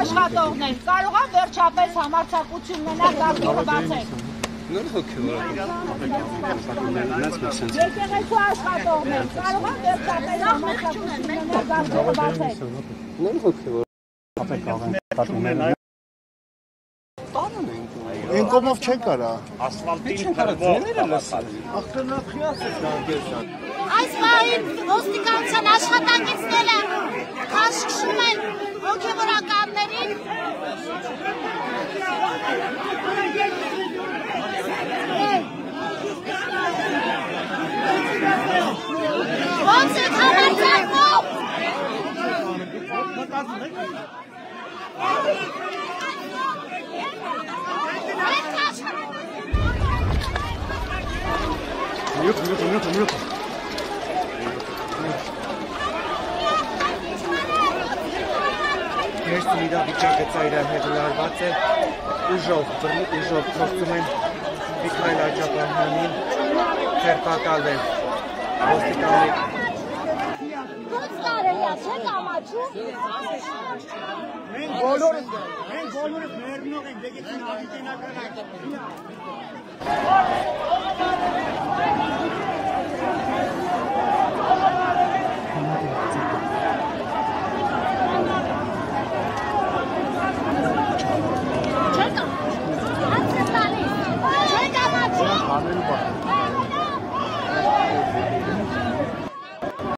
աշխատողներ, կարող են վերջապես համարձակություն ունենալ գազը բացել։ Եկեղեցու աշխատողներ, կարող են վերջապես համարձակություն ունենալ գազը բացել։ Ինկոմով չեն կարա։ Ասֆալտին քարացները լսալ։ Այս պահին ոստիկանության աշխատակիցները քաշքշում են հոգևորականներին։ Ոնց եք համարձակվում։ Minut. Ներսի իրավիճակը ծայրահեղլարված է, ուժով փորձում են Միքայել Աջապահյանին ձերբակալել ոստիկանների։ Ոնց կարելի է, չեք ամաչում։ Մենք բոլորս մերնող ենք, դեգեցին ավիտենակրակ։